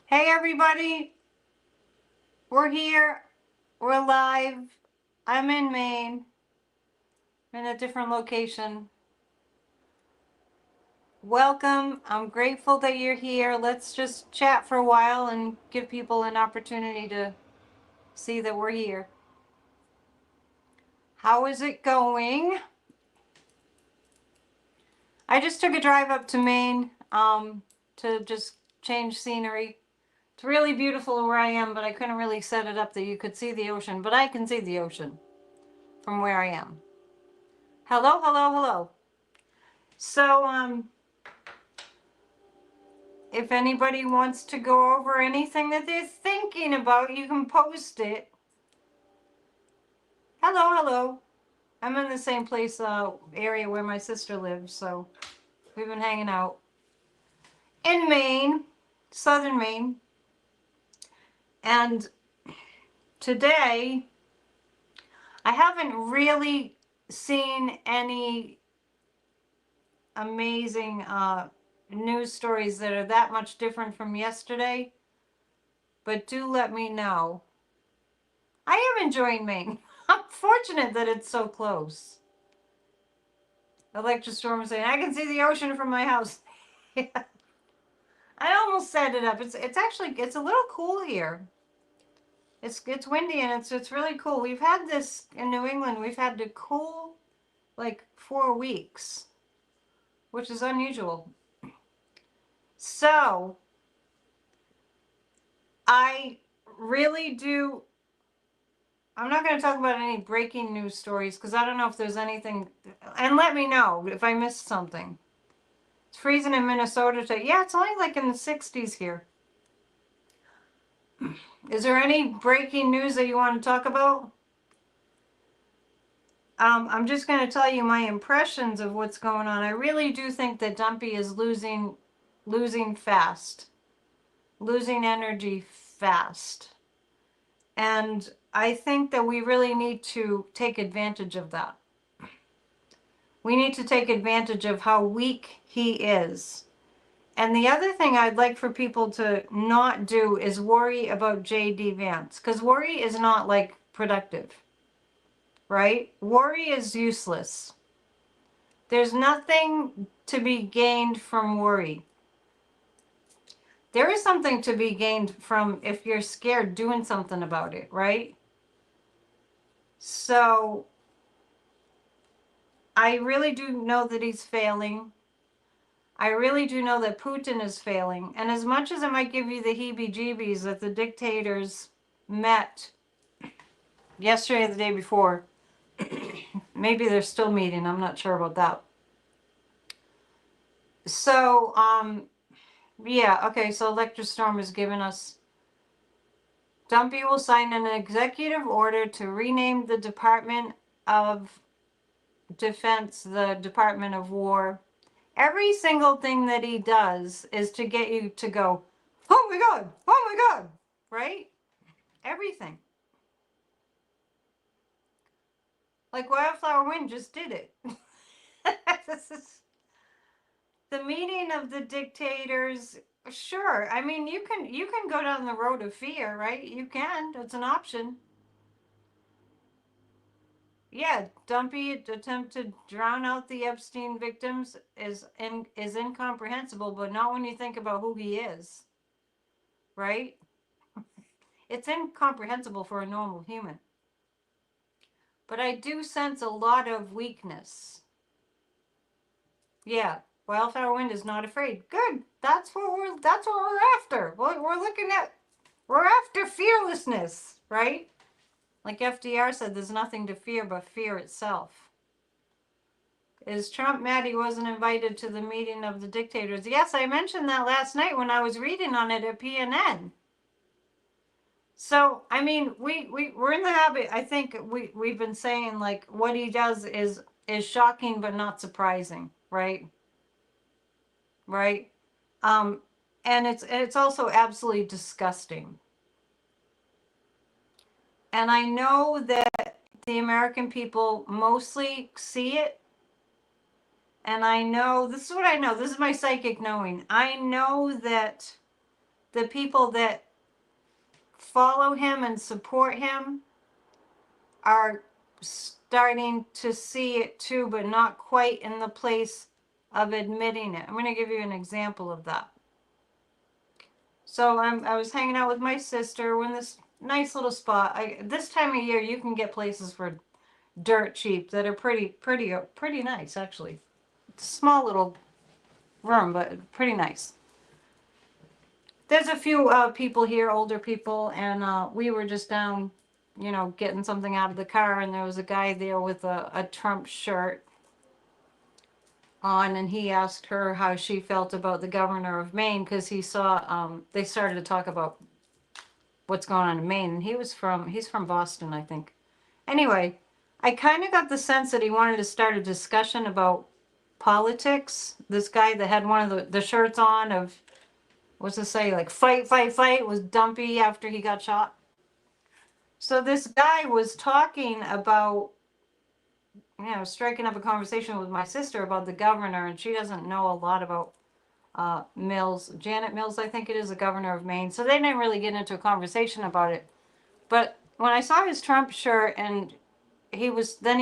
Hey everybody, we're here, we're live. I'm in Maine, I'm in a different location. Welcome, I'm grateful that you're here. Let's just chat for a while and give people an opportunity to see that we're here. How is it going? I just took a drive up to Maine to just change scenery. It's really beautiful where I am, but I couldn't really set it up that you could see the ocean, but I can see the ocean from where I am. Hello, hello, hello. So, if anybody wants to go over anything that they're thinking about, you can post it. Hello, hello. I'm in the same place, area where my sister lives, so we've been hanging out in Maine, southern Maine. And today, I haven't really seen any amazing news stories that are that much different from yesterday, but do let me know. I am enjoying Maine. I'm fortunate that it's so close. Electrostorm saying, I can see the ocean from my house. I almost set it up. It's actually, it's a little cool here. It's windy and it's really cool. We've had this in New England. We've had to cool like 4 weeks, which is unusual. So I really do. I'm not going to talk about any breaking news stories because I don't know if there's anything. And let me know if I missed something. It's freezing in Minnesota today. Yeah, it's only like in the 60s here. Is there any breaking news that you want to talk about? I'm just going to tell you my impressions of what's going on. I really do think that Dumpy is losing fast, losing energy fast. And I think that we really need to take advantage of that. We need to take advantage of how weak he is. And the other thing I'd like for people to not do is worry about J.D. Vance, because worry is not like productive, right? Worry is useless. There's nothing to be gained from worry. There is something to be gained from if you're scared doing something about it, right? So I really do know that he's failing. I really do know that Putin is failing. And as much as it might give you the heebie-jeebies that the dictators met yesterday or the day before, maybe they're still meeting, I'm not sure about that. So, yeah, okay, so Electrostorm has given us, Dumpy will sign an executive order to rename the Department of Defense the Department of War. Every single thing that he does is to get you to go, oh my God, right? Everything. Like Wildflower Wind just did it. This is the meeting of the dictators. Sure, I mean you can go down the road of fear, right? You can. It's an option. Yeah, Dumpy attempt to drown out the Epstein victims is incomprehensible, but not when you think about who he is, right? It's incomprehensible for a normal human. But I do sense a lot of weakness. Yeah, Wildflower Wind is not afraid. Good. That's what we're after. We're after fearlessness, right? Like FDR said, there's nothing to fear but fear itself. Is Trump mad he wasn't invited to the meeting of the dictators? Yes, I mentioned that last night when I was reading on it at PNN. So, I mean, we're in the habit, I think we've been saying like what he does is shocking but not surprising, right? Right? And it's also absolutely disgusting. And I know that the American people mostly see it. And I know, this is what I know, this is my psychic knowing. I know that the people that follow him and support him are starting to see it too, but not quite in the place of admitting it. I'm going to give you an example of that. So I was hanging out with my sister. We're in this nice little spot. This time of year, you can get places for dirt cheap that are pretty nice, actually. It's a small little room, but pretty nice. There's a few people here, older people, and we were just down, getting something out of the car, and there was a guy there with a Trump shirt on, and he asked her how she felt about the governor of Maine, because he saw they started to talk about what's going on in Maine, and he's from Boston, I think. Anyway, I kind of got the sense that he wanted to start a discussion about politics. This guy that had one of the shirts on of, what's it say, like fight, fight, fight, was Dumpy after he got shot. So this guy was talking about, striking up a conversation with my sister about the governor, and she doesn't know a lot about Mills. Janet Mills, I think it is, the governor of Maine. So they didn't really get into a conversation about it. But when I saw his Trump shirt, and he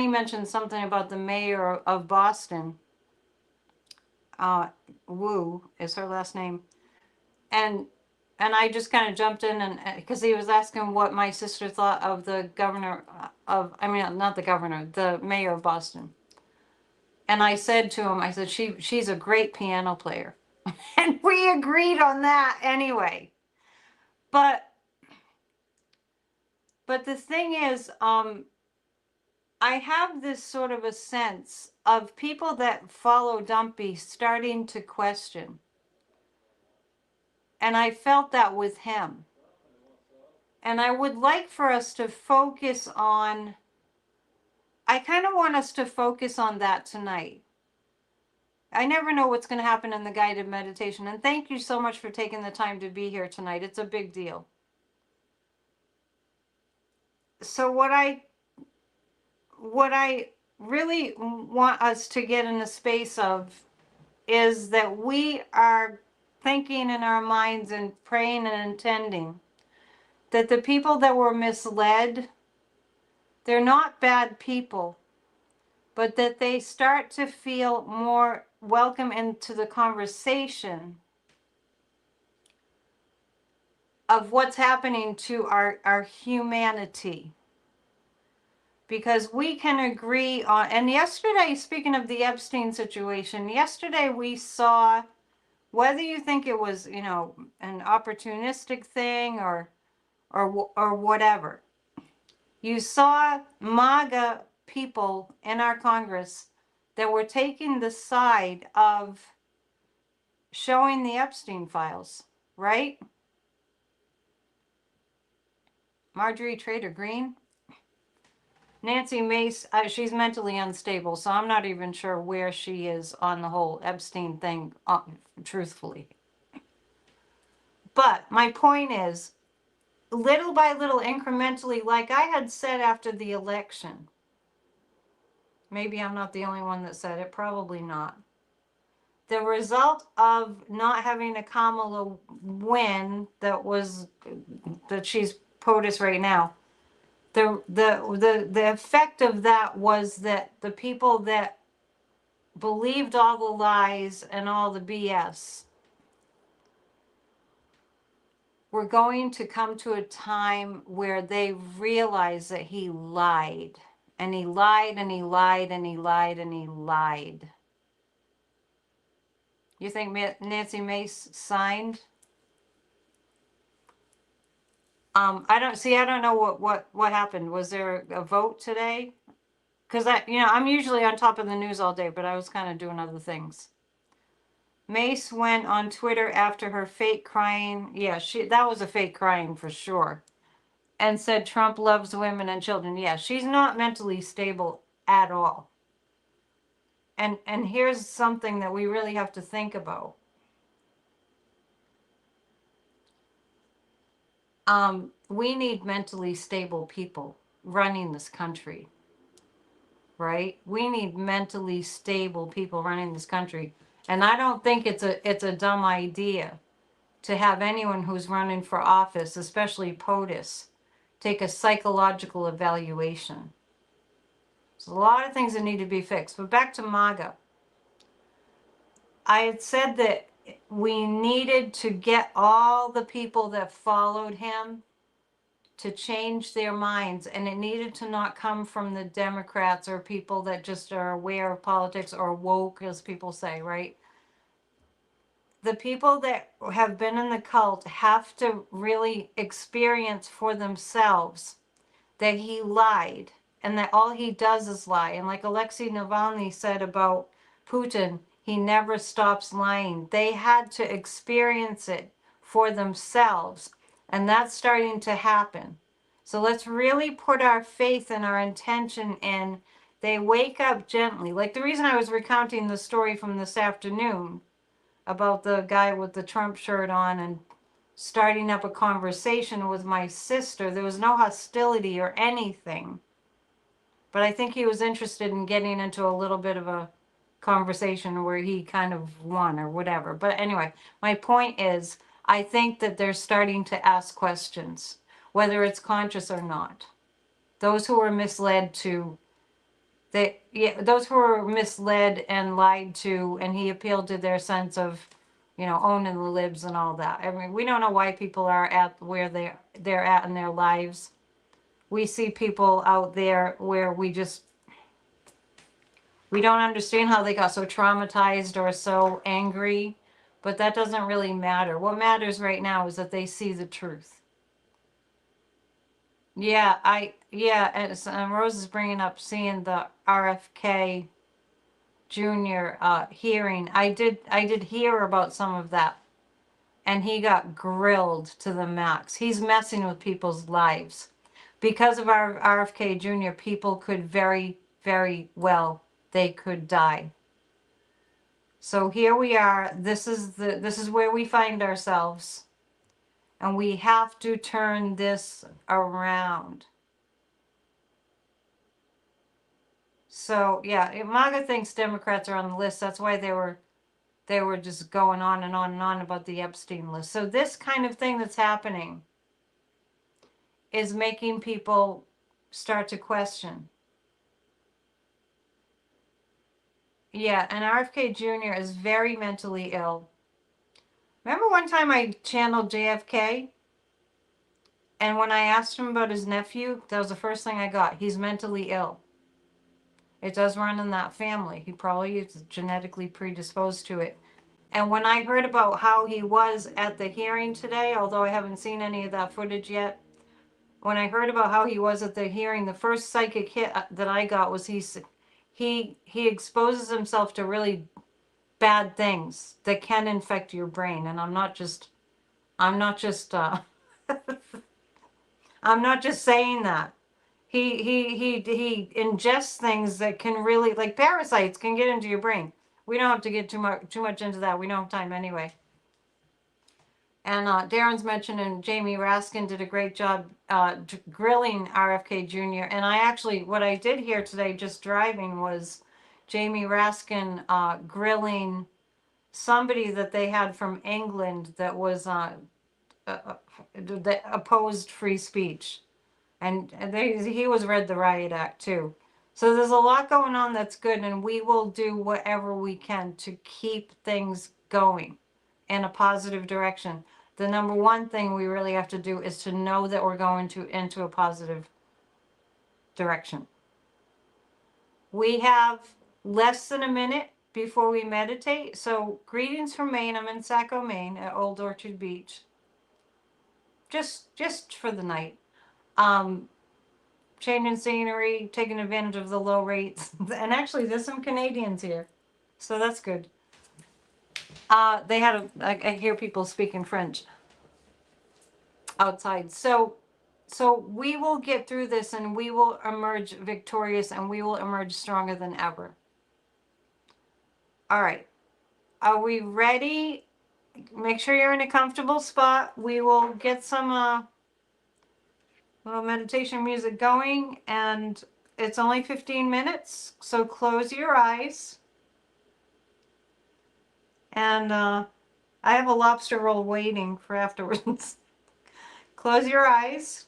mentioned something about the mayor of Boston. Wu is her last name. And I just kind of jumped in, and because he was asking what my sister thought of the governor not the governor, the mayor of Boston. And I said to him, I said, she's a great piano player. And we agreed on that anyway. But the thing is, I have this sort of a sense of people that follow Dumpy starting to question. And I felt that with him. And I would like for us to focus on, I kind of want us to focus on that tonight. I never know what's going to happen in the guided meditation. And thank you so much for taking the time to be here tonight. It's a big deal. So what I really want us to get in a space of is that we are thinking in our minds and praying and intending that the people that were misled, they're not bad people, but that they start to feel more welcome into the conversation of what's happening to our humanity. Because we can agree on, and yesterday, speaking of the Epstein situation, yesterday we saw, whether you think it was, an opportunistic thing or whatever, you saw MAGA people in our Congress that were taking the side of showing the Epstein files, right? Marjorie Trader Green. Nancy Mace, she's mentally unstable, so I'm not even sure where she is on the whole Epstein thing, truthfully. But my point is, little by little, incrementally, like I had said after the election, maybe I'm not the only one that said it, probably not. The result of not having a Kamala win that she's POTUS right now, the effect of that was that the people that believed all the lies and all the BS were going to come to a time where they realize that he lied, and he lied, and he lied, and he lied, and he lied. You think Nancy Mace signed? I don't know what happened. Was there a vote today? Because I'm usually on top of the news all day, but I was kind of doing other things. Mace went on Twitter after her fake crying. Yeah, that was a fake crying for sure. And said Trump loves women and children. Yeah, she's not mentally stable at all. And here's something that we really have to think about. We need mentally stable people running this country, right? We need mentally stable people running this country. And I don't think it's a dumb idea to have anyone who's running for office, especially POTUS, take a psychological evaluation. There's a lot of things that need to be fixed. But back to MAGA. I had said that we needed to get all the people that followed him to change their minds, and it needed to not come from the Democrats or people that just are aware of politics or woke, as people say, right? The people that have been in the cult have to really experience for themselves that he lied and that all he does is lie. And like Alexei Navalny said about Putin, he never stops lying. They had to experience it for themselves, and that's starting to happen. So let's really put our faith and our intention in they wake up gently. Like the reason I was recounting the story from this afternoon about the guy with the Trump shirt on and starting up a conversation with my sister. There was no hostility or anything. But I think he was interested in getting into a little bit of a conversation where he kind of won or whatever. But anyway, my point is, I think that they're starting to ask questions, whether it's conscious or not. Those who were misled to, those who were misled and lied to, and he appealed to their sense of, owning the libs and all that. I mean, we don't know why people are at where they're at in their lives. We see people out there where we don't understand how they got so traumatized or so angry, but that doesn't really matter. What matters right now is that they see the truth. Yeah, and Rose is bringing up seeing the RFK Jr. Hearing. I did hear about some of that, and he got grilled to the max. He's messing with people's lives. Because of our RFK Jr., people could very, very well, they could die. So here we are. This is where we find ourselves, and we have to turn this around. So yeah, MAGA thinks Democrats are on the list. That's why they were just going on and on and on about the Epstein list. So this kind of thing that's happening is making people start to question. Yeah, and RFK Jr. is very mentally ill. Remember one time I channeled JFK? And when I asked him about his nephew, that was the first thing I got. He's mentally ill. It does run in that family. He probably is genetically predisposed to it. And when I heard about how he was at the hearing today, although I haven't seen any of that footage yet, when I heard about how he was at the hearing, the first psychic hit that I got was he exposes himself to really bad things that can infect your brain. And I'm not just I'm not just saying that. He ingests things that can really, like parasites, can get into your brain. We don't have to get too much into that. We don't have time anyway. And Darren's mentioning Jamie Raskin did a great job grilling RFK Jr. And what I did here today, just driving, was Jamie Raskin grilling somebody that they had from England that was that opposed free speech. And he was read the riot act too. So there's a lot going on that's good, and we will do whatever we can to keep things going in a positive direction. The number one thing we really have to do is to know that we're going into a positive direction. We have less than a minute before we meditate. So greetings from Maine. I'm in Saco, Maine at Old Orchard Beach. Just for the night. Changing scenery, taking advantage of the low rates. And actually there's some Canadians here. So that's good. I hear people speaking French outside. So we will get through this, and we will emerge victorious, and we will emerge stronger than ever. All right. Are we ready? Make sure you're in a comfortable spot. We will get some little meditation music going, and it's only 15 minutes, so close your eyes. And I have a lobster roll waiting for afterwards. Close your eyes.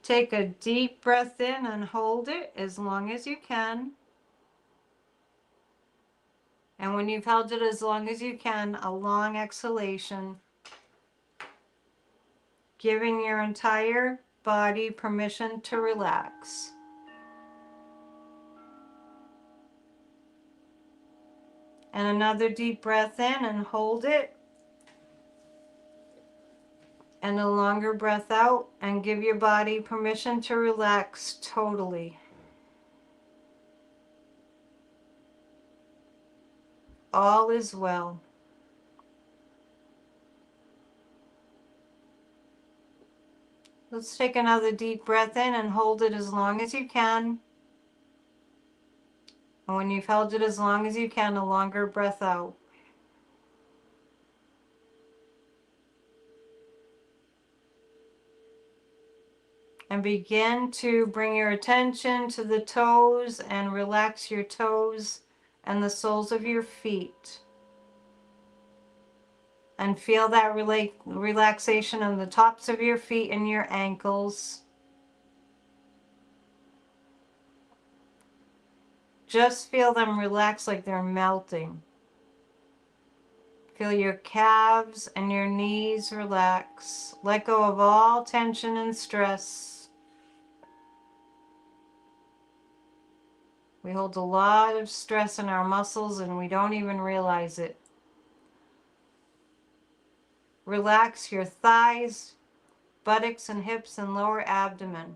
Take a deep breath in and hold it as long as you can. And when you've held it as long as you can, a long exhalation, giving your entire body permission to relax. And another deep breath in and hold it. And a longer breath out and give your body permission to relax totally. All is well. Let's take another deep breath in and hold it as long as you can. And when you've held it as long as you can, a longer breath out. And begin to bring your attention to the toes and relax your toes and the soles of your feet. And feel that relaxation on the tops of your feet and your ankles. Just feel them relax like they're melting. Feel your calves and your knees relax. Let go of all tension and stress. We hold a lot of stress in our muscles and we don't even realize it. Relax your thighs, buttocks and hips and lower abdomen.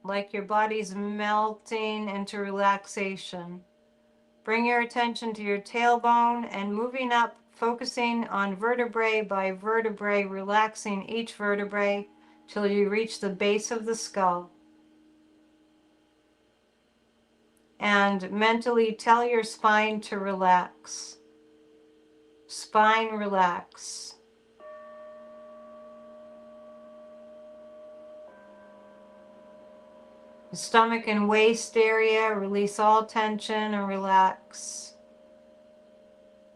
Like your body's melting into relaxation. Bring your attention to your tailbone and moving up, focusing on vertebrae by vertebrae, relaxing each vertebrae till you reach the base of the skull. And mentally tell your spine to relax. Spine, relax. The stomach and waist area, release all tension and relax.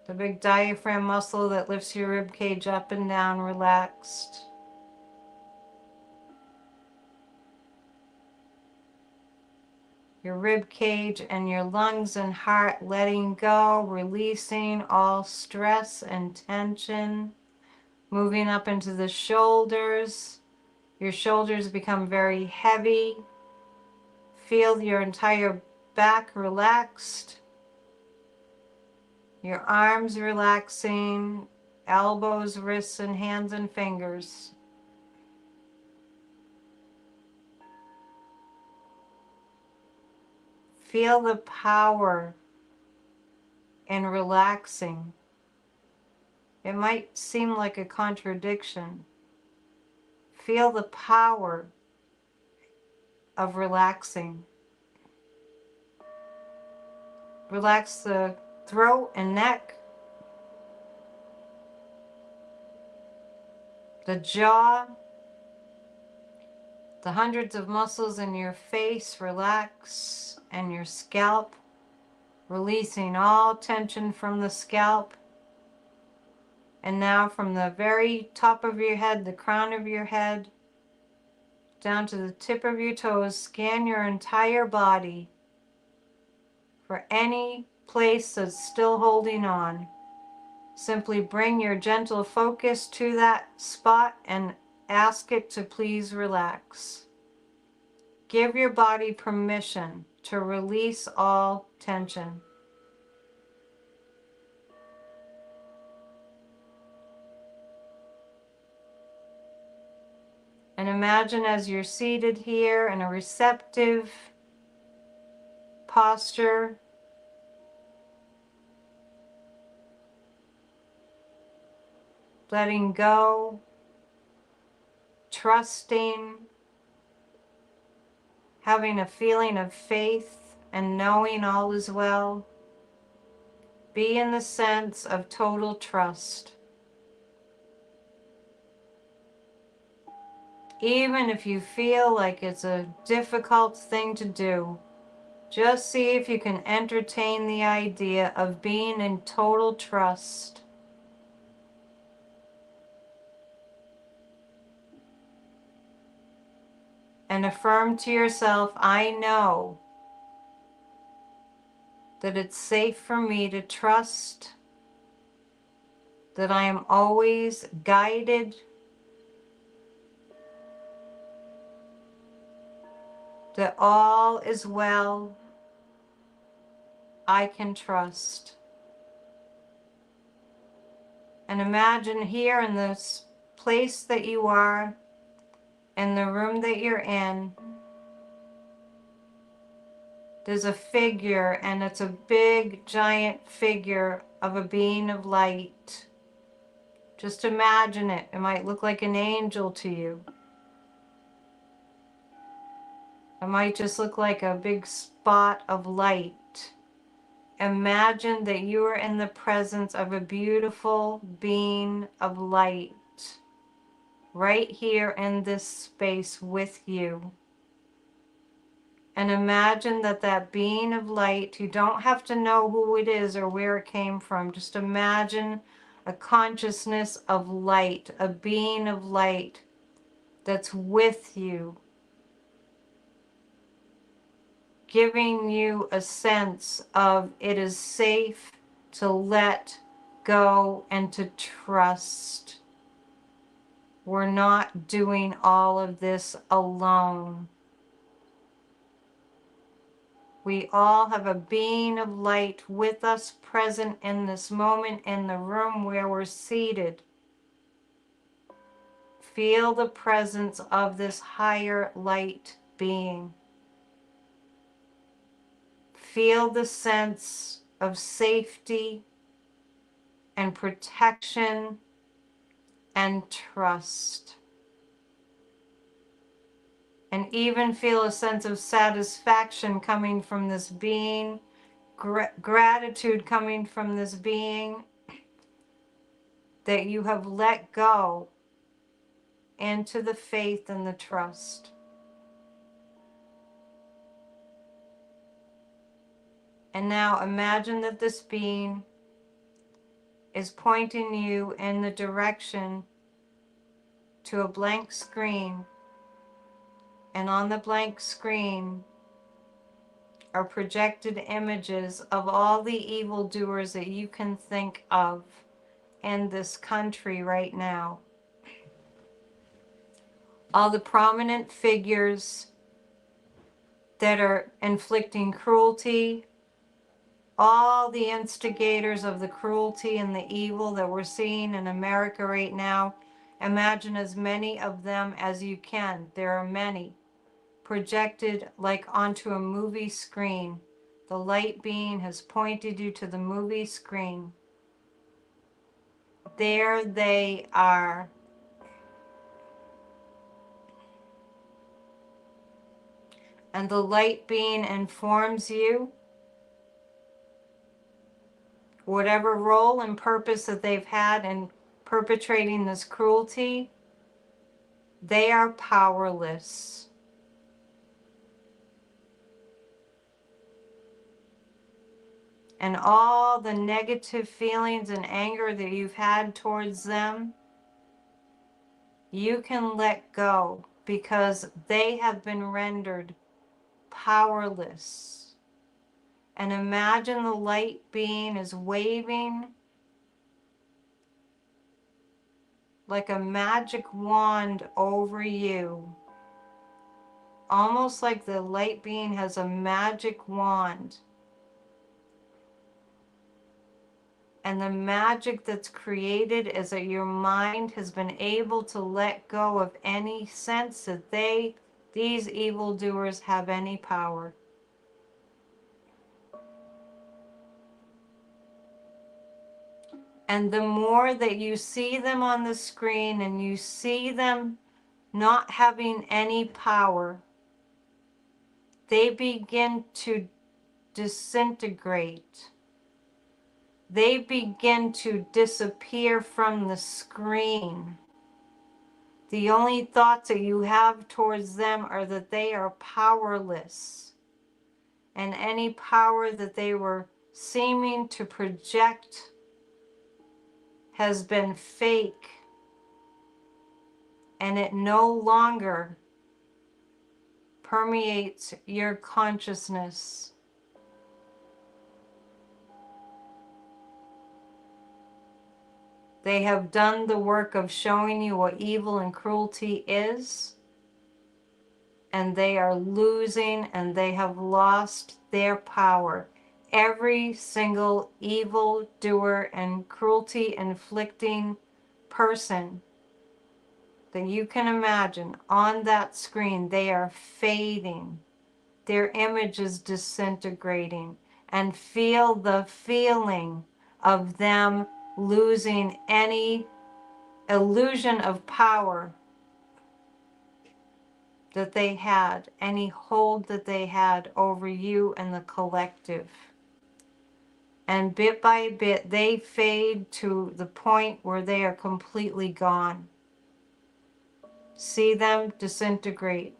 The big diaphragm muscle that lifts your rib cage up and down, relaxed. Your rib cage and your lungs and heart letting go, releasing all stress and tension. Moving up into the shoulders. Your shoulders become very heavy. Feel your entire back relaxed. Your arms relaxing, elbows, wrists, and hands and fingers. Feel the power in relaxing. It might seem like a contradiction. Feel the power of relaxing. Relax the throat and neck, the jaw, the hundreds of muscles in your face relax, and your scalp, releasing all tension from the scalp. And now from the very top of your head, the crown of your head, down to the tip of your toes, scan your entire body for any place that's still holding on. Simply bring your gentle focus to that spot and ask it to please relax. Give your body permission to release all tension. And imagine as you're seated here in a receptive posture, letting go, trusting, having a feeling of faith and knowing all is well. Be in the sense of total trust. Even if you feel like it's a difficult thing to do, just see if you can entertain the idea of being in total trust. And affirm to yourself, I know that it's safe for me to trust, that I am always guided, that all is well, I can trust. And imagine here in this place that you are, in the room that you're in, there's a figure, and it's a big, giant figure of a being of light. Just imagine it. It might look like an angel to you. It might just look like a big spot of light. Imagine that you are in the presence of a beautiful being of light, right here in this space with you. And imagine that that being of light, you don't have to know who it is or where it came from. Just imagine a consciousness of light, a being of light that's with you, giving you a sense of it is safe to let go and to trust. We're not doing all of this alone. We all have a being of light with us present in this moment in the room where we're seated. Feel the presence of this higher light being. Feel the sense of safety and protection and trust. And even feel a sense of satisfaction coming from this being, gratitude coming from this being, that you have let go into the faith and the trust. And now imagine that this being is pointing you in the direction to a blank screen. And on the blank screen are projected images of all the evildoers that you can think of in this country right now. All the prominent figures that are inflicting cruelty, all the instigators of the cruelty and the evil that we're seeing in America right now. Imagine as many of them as you can. There are many projected like onto a movie screen. The light being has pointed you to the movie screen. There they are. And the light being informs you whatever role and purpose that they've had in perpetrating this cruelty, they are powerless. And all the negative feelings and anger that you've had towards them, you can let go because they have been rendered powerless. And imagine the light being is waving like a magic wand over you. Almost like the light being has a magic wand. And the magic that's created is that your mind has been able to let go of any sense that these evildoers have any power. And the more that you see them on the screen and you see them not having any power, they begin to disintegrate. They begin to disappear from the screen. The only thoughts that you have towards them are that they are powerless. And any power that they were seeming to project has been fake. And it no longer permeates your consciousness. They have done the work of showing you what evil and cruelty is, and they are losing and they have lost their power. Every single evil doer and cruelty inflicting person that you can imagine on that screen, they are fading. Their image is disintegrating, and feel the feeling of them losing any illusion of power that they had, any hold that they had over you and the collective. And bit by bit, they fade to the point where they are completely gone. See them disintegrate.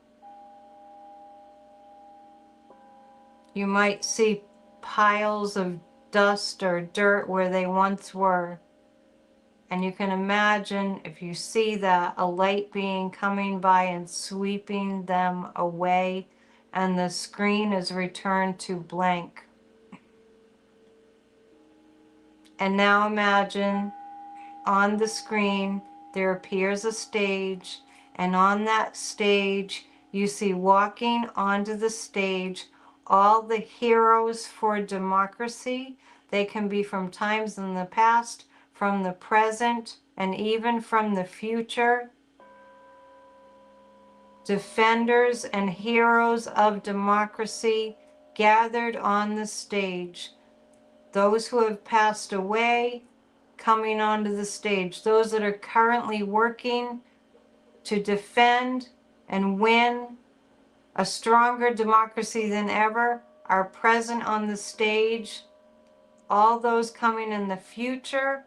You might see piles of dust or dirt where they once were. And you can imagine, if you see that, a light being coming by and sweeping them away, and the screen is returned to blank. And now imagine on the screen there appears a stage, and on that stage you see walking onto the stage all the heroes for democracy. They can be from times in the past, from the present, and even from the future. Defenders and heroes of democracy gathered on the stage. Those who have passed away coming onto the stage. Those that are currently working to defend and win a stronger democracy than ever are present on the stage. All those coming in the future,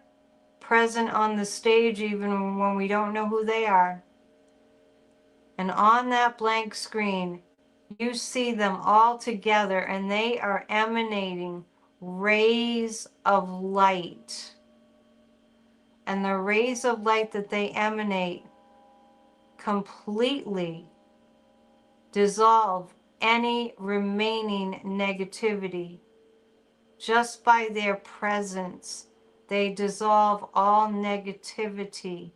present on the stage even when we don't know who they are. And on that blank screen, you see them all together, and they are emanating rays of light. And the rays of light that they emanate completely dissolve any remaining negativity. Just by their presence, they dissolve all negativity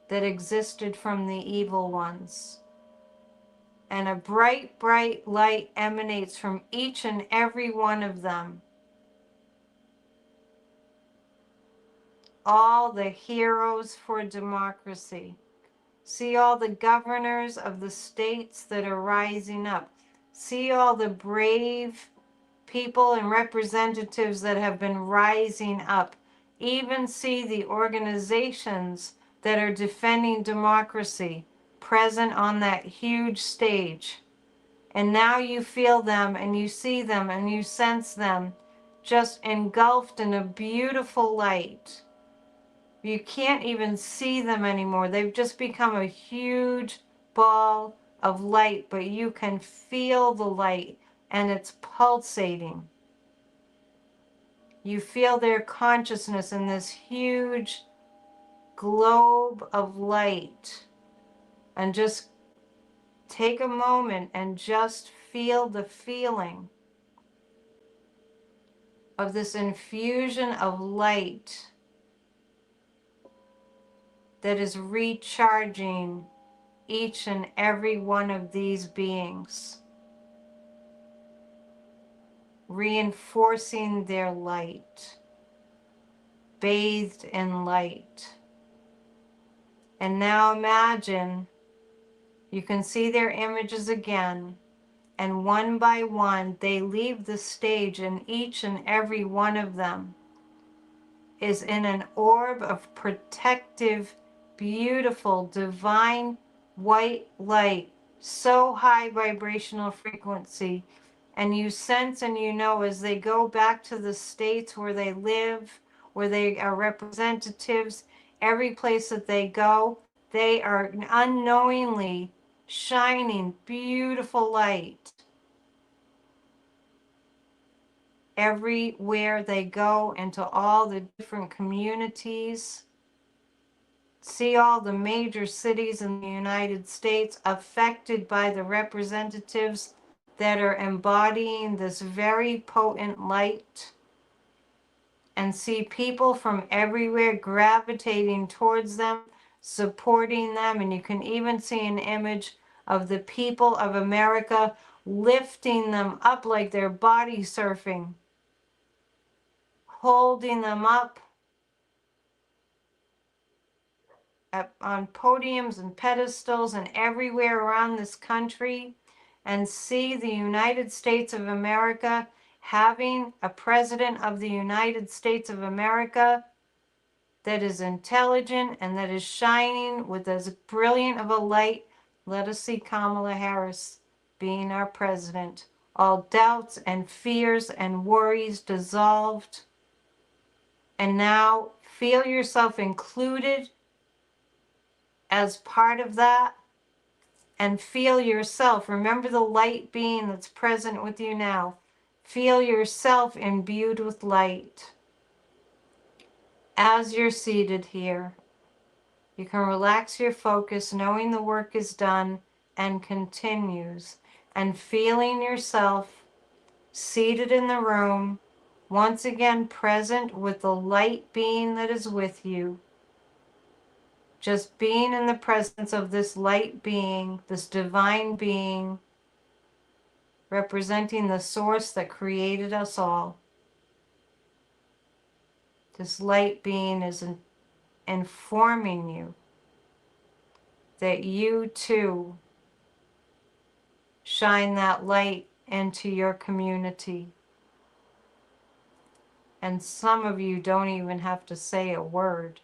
that existed from the evil ones. And a bright, bright light emanates from each and every one of them. All the heroes for democracy. See all the governors of the states that are rising up. See all the brave people and representatives that have been rising up. Even see the organizations that are defending democracy present on that huge stage. And now you feel them and you see them and you sense them just engulfed in a beautiful light. You can't even see them anymore. They've just become a huge ball of light, but you can feel the light and it's pulsating. You feel their consciousness in this huge globe of light. And just take a moment and just feel the feeling of this infusion of light that is recharging each and every one of these beings, reinforcing their light, bathed in light. And now imagine you can see their images again, and one by one they leave the stage, and each and every one of them is in an orb of protective, beautiful, divine white light, so high vibrational frequency. And you sense and you know as they go back to the states where they live, where they are representatives, every place that they go, They are unknowingly shining beautiful light everywhere they go, into all the different communities. See all the major cities in the United States affected by the representatives that are embodying this very potent light, and see people from everywhere gravitating towards them, supporting them. And you can even see an image of the people of America lifting them up like they're body surfing, holding them up on podiums and pedestals and everywhere around this country, and see the United States of America having a president of the United States of America that is intelligent and that is shining with as brilliant of a light. Let us see Kamala Harris being our president. All doubts and fears and worries dissolved. And now feel yourself included as part of that, and feel yourself. Remember the light being that's present with you now. Feel yourself imbued with light. As you're seated here, you can relax your focus, knowing the work is done and continues, and feeling yourself seated in the room, once again present with the light being that is with you. Just being in the presence of this light being, this divine being, representing the source that created us all. This light being is informing you that you too shine that light into your community. And some of you don't even have to say a word.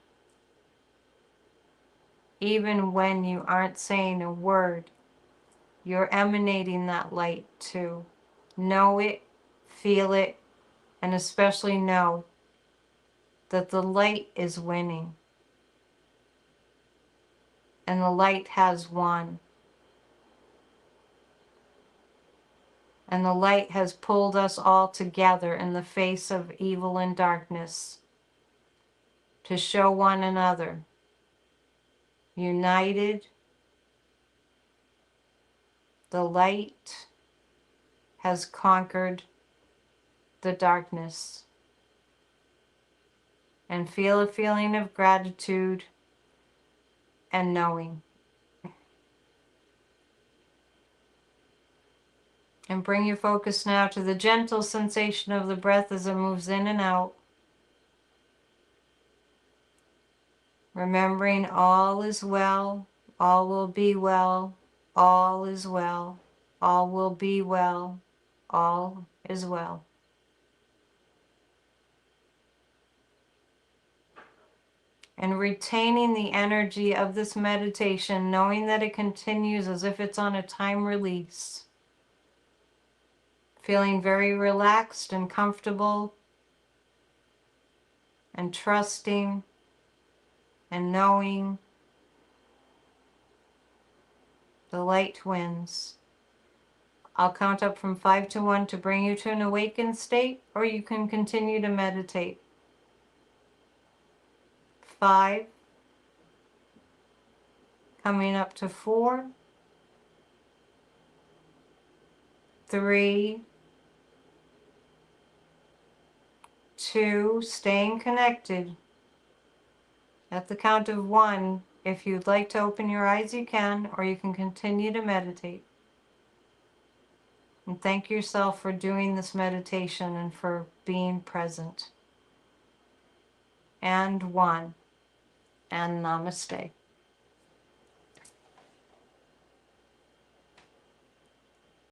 Even when you aren't saying a word, you're emanating that light too. Know it, feel it, and especially know that the light is winning. And the light has won. And the light has pulled us all together in the face of evil and darkness to show one another, united, the light has conquered the darkness. And feel a feeling of gratitude and knowing. And bring your focus now to the gentle sensation of the breath as it moves in and out. Remembering all is well, all will be well, all is well, all will be well, all is well. And retaining the energy of this meditation, knowing that it continues as if it's on a time release. Feeling very relaxed and comfortable and trusting and knowing the light wins. I'll count up from 5 to 1 to bring you to an awakened state, or you can continue to meditate. 5, coming up to 4, 3, 2, staying connected. At the count of 1, if you'd like to open your eyes, you can, or you can continue to meditate. And thank yourself for doing this meditation and for being present. And 1, and namaste.